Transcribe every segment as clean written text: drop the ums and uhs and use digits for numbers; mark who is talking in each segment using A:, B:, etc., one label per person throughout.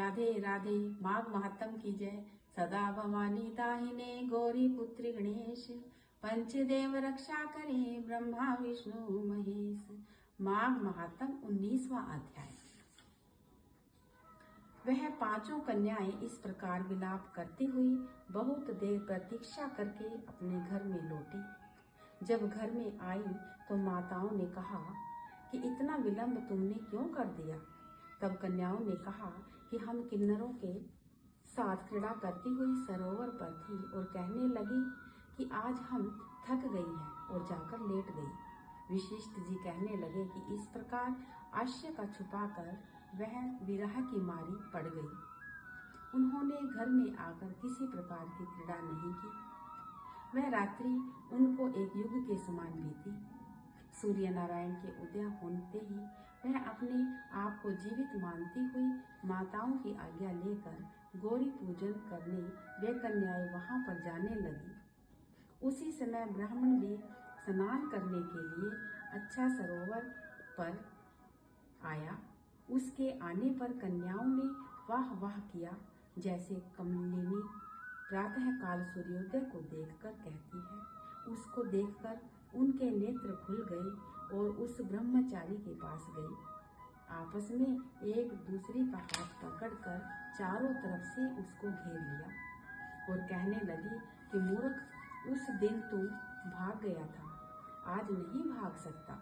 A: राधे राधे। माघ महात्म की जय। सदा भवानी दाहिने गौरी पुत्र गणेश, पंचदेव रक्षा करे ब्रह्मा विष्णु महेश। माघ महात्म 19वां अध्याय। वह पांचों कन्याएं इस प्रकार विलाप करती हुई बहुत देर प्रतीक्षा करके अपने घर में लौटी। जब घर में आई तो माताओं ने कहा कि इतना विलंब तुमने क्यों कर दिया। तब कन्याओं ने कहा कि हम किन्नरों के साथ क्रीड़ा करती हुई सरोवर पर थी और कहने लगी कि आज हम थक गई हैं और जाकर लेट गई। वशिष्ठ जी कहने लगे कि इस प्रकार आश्य का छुपाकर वह विरह की मारी पड़ गई। उन्होंने घर में आकर किसी प्रकार की क्रीड़ा नहीं की। वह रात्रि उनको एक युग के समान बीती। सूर्य नारायण के उदय होते ही वह अपने आप को जीवित मानती हुई माताओं की आज्ञा लेकर गौरी पूजन करने वे कन्याएं वहां पर जाने लगी। उसी समय ब्राह्मण भी स्नान करने के लिए अच्छा सरोवर पर आया। उसके आने पर कन्याओं ने वाह वाह किया, जैसे कमलिनी प्रातः काल सूर्योदय को देखकर कहती है। उसको देखकर उनके नेत्र खुल गए और उस ब्रह्मचारी के पास गई। आपस में एक दूसरे का हाथ पकड़कर चारों तरफ से उसको घेर लिया और कहने लगी कि मूर्ख, उस दिन तू भाग गया था, आज नहीं भाग सकता।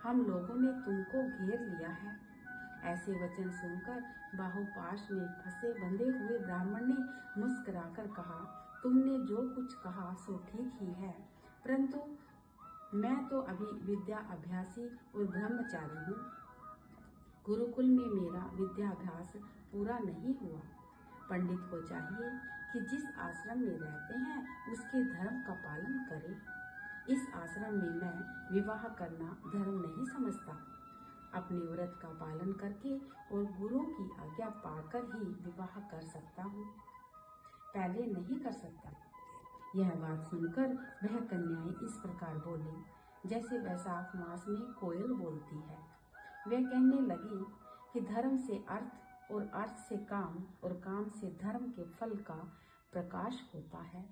A: हम लोगों ने तुमको घेर लिया है। ऐसे वचन सुनकर बाहुपाश में फंसे बंधे हुए ब्राह्मण ने मुस्कुराकर कहा, तुमने जो कुछ कहा सो ठीक ही है, परंतु मैं तो अभी विद्या अभ्यासी और ब्रह्मचारी हूँ। गुरुकुल में मेरा विद्याभ्यास पूरा नहीं हुआ। पंडित को चाहिए कि जिस आश्रम में रहते हैं उसके धर्म का पालन करे। इस आश्रम में मैं विवाह करना धर्म नहीं समझता। अपने व्रत का पालन करके और गुरु की आज्ञा पाकर ही विवाह कर सकता हूँ, पहले नहीं कर सकता। यह बात सुनकर वह कन्याएं इस प्रकार बोली जैसे वैशाख मास में कोयल बोलती है। वे कहने लगी कि धर्म से अर्थ और अर्थ से काम और काम से धर्म के फल का प्रकाश होता है।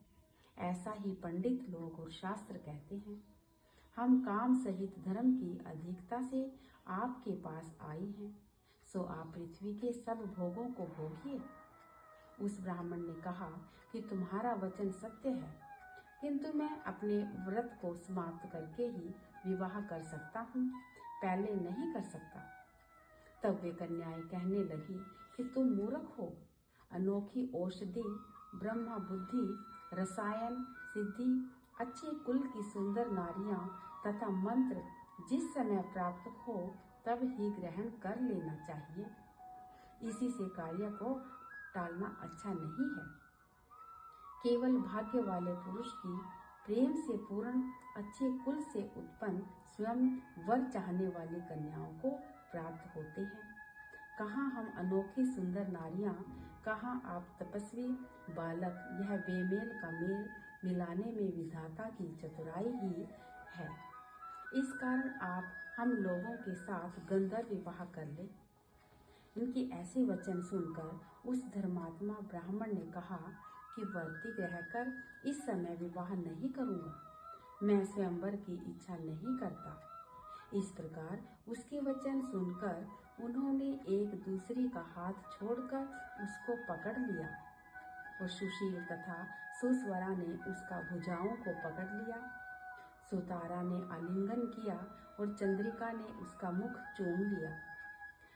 A: ऐसा ही पंडित लोग और शास्त्र कहते हैं। हम काम सहित धर्म की अधिकता से आपके पास आए हैं, सो आप पृथ्वी के सब भोगों को भोगिए। उस ब्राह्मण ने कहा कि तुम्हारा वचन सत्य है, किंतु मैं अपने व्रत को समाप्त करके ही विवाह कर सकता हूँ, पहले नहीं कर सकता। तब वे कन्याएं कहने लगी कि तुम मूर्ख हो। अनोखी औषधि, ब्रह्मा बुद्धि, रसायन, सिद्धि, अच्छे कुल की सुंदर नारियां तथा मंत्र जिस समय प्राप्त हो तब ही ग्रहण कर लेना चाहिए। इसी से कार्य को टालना अच्छा नहीं है। केवल भाग्य वाले पुरुष की प्रेम से पूर्ण अच्छे कुल से उत्पन्न स्वयं वर चाहने वाली कन्याओं को प्राप्त होते हैं। कहाँ हम अनोखी सुंदर नारियां, कहाँ आप तपस्वी बालक। यह बेमेल का मेल मिलाने में विधाता की चतुराई ही है। इस कारण आप हम लोगों के साथ गंधर्व विवाह कर ले। इनके ऐसे वचन सुनकर उस धर्मात्मा ब्राह्मण ने कहा कि व्रती रहकर इस समय विवाह नहीं करूंगा, मैं स्वयंवर की इच्छा नहीं करता। इस प्रकार उसके वचन सुनकर उन्होंने एक दूसरे का हाथ छोड़कर उसको पकड़ लिया और सुशील तथा सुस्वरा ने उसका भुजाओं को पकड़ लिया। सुतारा ने आलिंगन किया और चंद्रिका ने उसका मुख चूम लिया।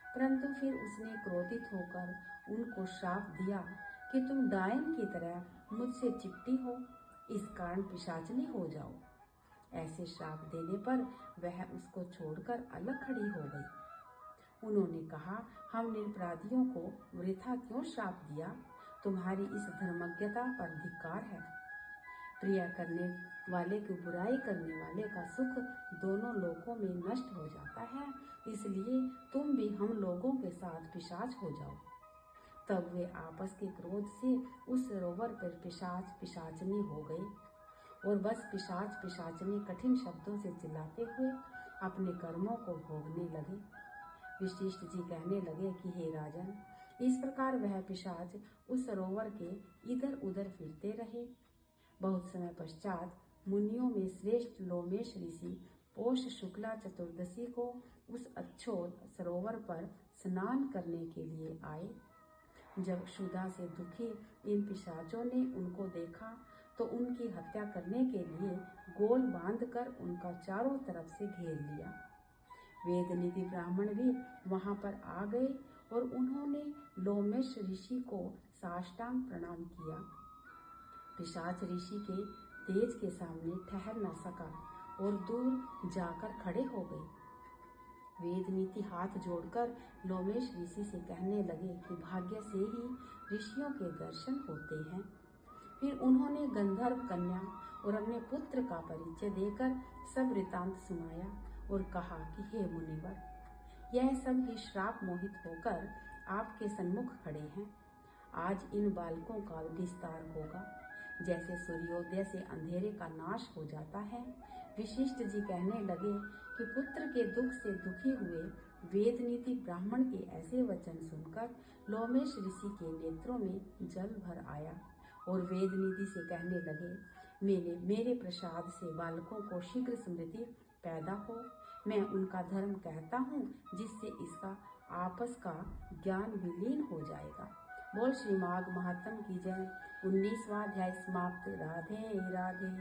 A: परंतु फिर उसने क्रोधित होकर उनको श्राप दिया कि तुम डायन की तरह मुझसे चिपटी हो, इस कारण पिशाचनी हो जाओ। ऐसे श्राप देने पर वह उसको छोड़कर अलग खड़ी हो गई। उन्होंने कहा, हम निरपराधियों को वृथा क्यों श्राप दिया? तुम्हारी इस धर्मज्ञता पर धिक्कार है। प्रिय करने वाले की बुराई करने वाले का सुख दोनों लोकों में नष्ट हो जाता है, इसलिए तुम भी हम लोगों के साथ पिशाच हो जाओ। तब वे आपस के क्रोध से उस सरोवर पर पिशाच पिशाचनी हो गए और बस पिशाच पिशाचनी कठिन शब्दों से चिल्लाते हुए अपने कर्मों को भोगने लगे। वशिष्ठ जी कहने लगे कि हे राजन, इस प्रकार वह पिशाच उस सरोवर के इधर उधर फिरते रहे। बहुत समय पश्चात मुनियों में श्रेष्ठ लोमेश ऋषि पौष शुक्ला चतुर्दशी को उस अच्छोत सरोवर पर स्नान करने के लिए आए। जब क्षुधा से दुखी इन पिशाचों ने उनको देखा तो उनकी हत्या करने के लिए गोल बांधकर उनका चारों तरफ से घेर लिया। वेद नीति ब्राह्मण भी वहां पर आ गए और उन्होंने लोमेश ऋषि को साष्टांग प्रणाम किया। पिशाच ऋषि के तेज के सामने ठहर न सका और दूर जाकर खड़े हो गए। वेद नीति हाथ जोड़कर लोमेश ऋषि से कहने लगे कि भाग्य से ही ऋषियों के दर्शन होते हैं। फिर उन्होंने गंधर्व कन्या और अपने पुत्र का परिचय देकर सब वृतांत सुनाया और कहा कि हे मुनिवर, यह सब ही श्राप मोहित होकर आपके सन्मुख खड़े हैं। आज इन बालकों का विस्तार होगा। जैसे सूर्योदय से अंधेरे का नाश हो जाता है, विशिष्ट जी कहने लगे कि पुत्र के दुख से दुखी हुए वेद नीति ब्राह्मण के ऐसे वचन सुनकर लोमेश ऋषि के नेत्रों में जल भर आया और वेद नीति से कहने लगे, मेरे प्रसाद से बालकों को शीघ्र स्मृति पैदा हो। मैं उनका धर्म कहता हूँ जिससे इसका आपस का ज्ञान विलीन हो जाएगा। बोल श्री माघ महात्म की जय। 19वां अध्याय समाप्त। राधे राधे।